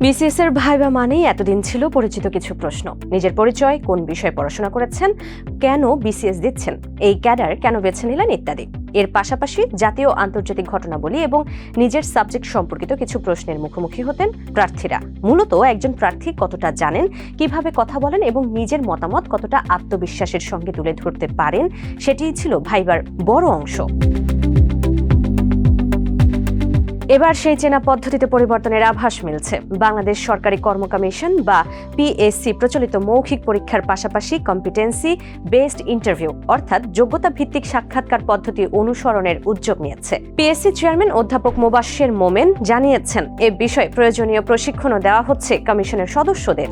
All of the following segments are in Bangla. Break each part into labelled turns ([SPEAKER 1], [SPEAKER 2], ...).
[SPEAKER 1] বিসিএস এর ভাইবা মানেই এতদিন ছিল পরিচিত কিছু প্রশ্ন। নিজের পরিচয়, কোন বিষয়ে পড়াশোনা করেছেন, কেন বিসিএস দিচ্ছেন, এই ক্যাডার কেন বেছে নিলেন ইত্যাদি। এর পাশাপাশি জাতীয় আন্তর্জাতিক ঘটনাবলী এবং নিজের সাবজেক্ট সম্পর্কিত কিছু প্রশ্নের মুখোমুখি হতেন প্রার্থীরা। মূলত একজন প্রার্থী কতটা জানেন, কিভাবে কথা বলেন এবং নিজের মতামত কতটা আত্মবিশ্বাসের সঙ্গে তুলে ধরতে পারেন, সেটিই ছিল ভাইবার বড় অংশ। এবার সেই চেনা পদ্ধতিতে পরিবর্তনের আভাস মিলছে। বাংলাদেশ সরকারি কর্ম কমিশন বা পিএসসি প্রচলিত মৌখিক পরীক্ষার পাশাপাশি কম্পিটেন্সি বেসড ইন্টারভিউ অর্থাৎ যোগ্যতা ভিত্তিক সাক্ষাৎকার পদ্ধতি অনুসরণের উদ্যোগ নিয়েছে। পিএসসি চেয়ারম্যান অধ্যাপক মোবাশ্বের মোমেন জানিয়েছেন, এ বিষয়ে প্রয়োজনীয় প্রশিক্ষণও দেওয়া হচ্ছে কমিশনের সদস্যদের।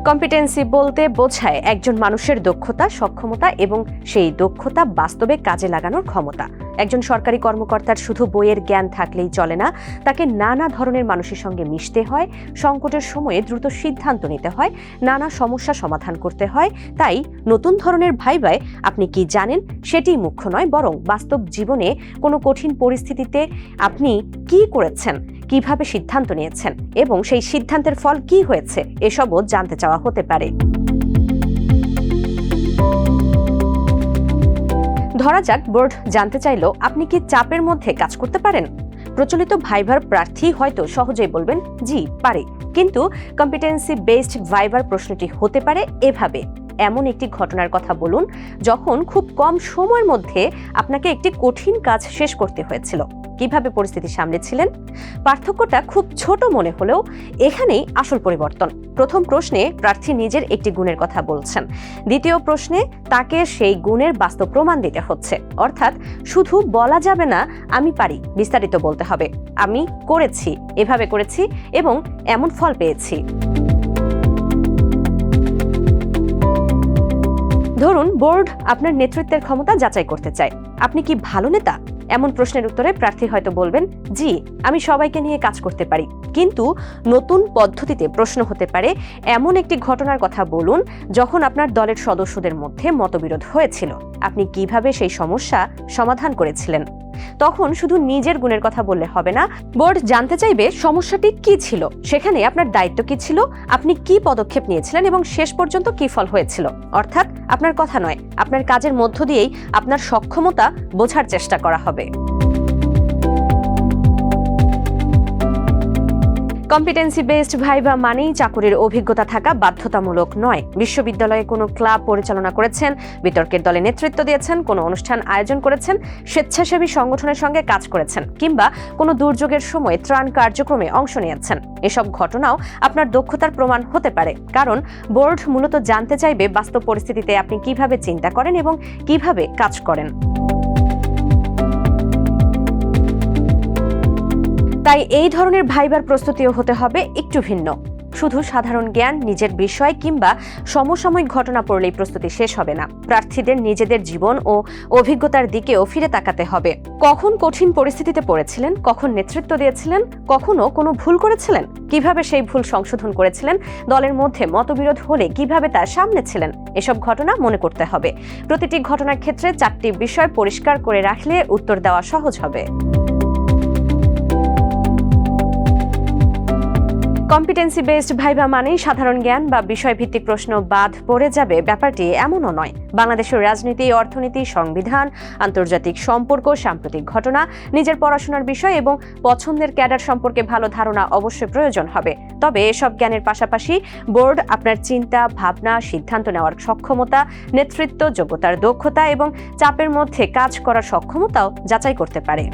[SPEAKER 1] কম্পিটেন্সি বলতে বোঝায় একজন মানুষের দক্ষতা, সক্ষমতা এবং সেই দক্ষতা বাস্তবে কাজে লাগানোর ক্ষমতা। একজন সরকারি কর্মকর্তার শুধু বইয়ের জ্ঞান থাকলেই চলে না, তাকে নানা ধরনের মানুষের সঙ্গে মিশতে হয়, সংকটের সময়ে দ্রুত সিদ্ধান্ত নিতে হয়, নানা সমস্যা সমাধান করতে হয়। তাই নতুন ধরনের ভাইবায় আপনি কি জানেন সেটি মুখ্য নয়, বরং বাস্তব জীবনে কোনো কঠিন পরিস্থিতিতে আপনি কি করেছেন, কিভাবে সিদ্ধান্ত নিয়েছেন এবং সেই সিদ্ধান্তের ফল কি হয়েছে, এসবও জানতে চাওয়া হতে পারে। ধরা যাক বোর্ড জানতে চাইল, আপনি কি চাপের মধ্যে কাজ করতে পারেন? প্রচলিত ভাইবার প্রার্থী হয়তো সহজেই বলবেন জি পারে, কিন্তু কম্পিটেন্সি বেসড ভাইবার প্রশ্নটি হতে পারে এভাবে: এমন একটি ঘটনার কথা বলুন যখন খুব কম সময়ের মধ্যে আপনাকে একটি কঠিন কাজ শেষ করতে হয়েছিল, কিভাবে পরিস্থিতি সামলেছিলেন। পার্থক্যটা খুব ছোট মনে হলেও এখানেই আসল পরিবর্তন। প্রথম প্রশ্নে প্রার্থী নিজের একটি গুণের কথা বলছেন, দ্বিতীয় প্রশ্নে তাকে সেই গুণের বাস্তব প্রমাণ দিতে হচ্ছে। অর্থাৎ শুধু বলা যাবে না আমি পারি, বিস্তারিত বলতে হবে আমি করেছি, এভাবে করেছি এবং এমন ফল পেয়েছি। ধরুন বোর্ড আপনার নেতৃত্বের ক্ষমতা যাচাই করতে চায়, আপনি কি ভালো নেতা? এমন প্রশ্নের উত্তরে প্রার্থী হয়তো বলবেন জি, আমি সবাইকে নিয়ে কাজ করতে পারি। কিন্তু নতুন পদ্ধতিতে প্রশ্ন হতে পারে, এমন একটি ঘটনার কথা বলুন যখন আপনার দলের সদস্যদের মধ্যে মতবিরোধ হয়েছিল, আপনি কিভাবে সেই সমস্যা সমাধান করেছিলেন। তখন শুধু নিজের গুণের কথা বললে হবে না, বোর্ড জানতে চাইবে সমস্যাটি কি ছিল, সেখানে আপনার দায়িত্ব কি ছিল, আপনি কি পদক্ষেপ নিয়েছিলেন এবং শেষ পর্যন্ত কি ফল হয়েছিল। অর্থাৎ আপনার কথা নয়, আপনার কাজের মধ্য দিয়েই আপনার সক্ষমতা বোঝার চেষ্টা করা হবে। কম্পিটেন্সি বেসড ভাইবা মানেই চাকুরির অভিজ্ঞতা থাকা বাধ্যতামূলক নয়। বিশ্ববিদ্যালয়ে কোনো ক্লাব পরিচালনা করেছেন, বিতর্কের দলে নেতৃত্ব দিয়েছেন, কোনো অনুষ্ঠান আয়োজন করেছেন, স্বেচ্ছাসেবী সংগঠনের সঙ্গে কাজ করেছেন কিংবা কোনো দুর্যোগের সময় ত্রাণ কার্যক্রমে অংশ নিয়েছেন, এসব ঘটনাও আপনার দক্ষতার প্রমাণ হতে পারে। কারণ বোর্ড মূলত জানতে চাইবে বাস্তব পরিস্থিতিতে আপনি কিভাবে চিন্তা করেন এবং কিভাবে কাজ করেন। তাই এই ধরনের ভাইবার প্রস্তুতিও হতে হবে একটু ভিন্ন। শুধু সাধারণ জ্ঞান, নিজের বিষয় কিংবা সমসাময়িক ঘটনা পড়লেই প্রস্তুতি শেষ হবে না। প্রার্থীদের নিজেদের জীবন ও অভিজ্ঞতার দিকেও ফিরে তাকাতে হবে। কখন কঠিন পরিস্থিতিতে পড়েছিলেন, কখন নেতৃত্ব দিয়েছিলেন, কখনো কোনো ভুল করেছিলেন, কিভাবে সেই ভুল সংশোধন করেছিলেন, দলের মধ্যে মতবিরোধ হলে কিভাবে তা সামলেছিলেন, এসব ঘটনা মনে করতে হবে। প্রতিটি ঘটনার ক্ষেত্রে 4টি বিষয় পরিষ্কার করে রাখলে উত্তর দেওয়া সহজ হবে। কম্পিটেন্সি বেসড ভাইবা মানেই সাধারণ জ্ঞান বা বিষয়ভিত্তিক প্রশ্ন বাদ পড়ে যাবে, ব্যাপারটি এমনও নয়। বাংলাদেশের রাজনীতি, অর্থনীতি, সংবিধান, আন্তর্জাতিক সম্পর্ক, সাম্প্রতিক ঘটনা, নিজের পড়াশোনার বিষয় এবং পছন্দের ক্যাডার সম্পর্কে ভালো ধারণা অবশ্যই প্রয়োজন হবে। তবে এসব জ্ঞানের পাশাপাশি বোর্ড আপনার চিন্তা, ভাবনা, সিদ্ধান্ত নেওয়ার সক্ষমতা, নেতৃত্ব, যোগ্যতার দক্ষতা এবং চাপের মধ্যে কাজ করার সক্ষমতাও যাচাই করতে পারে।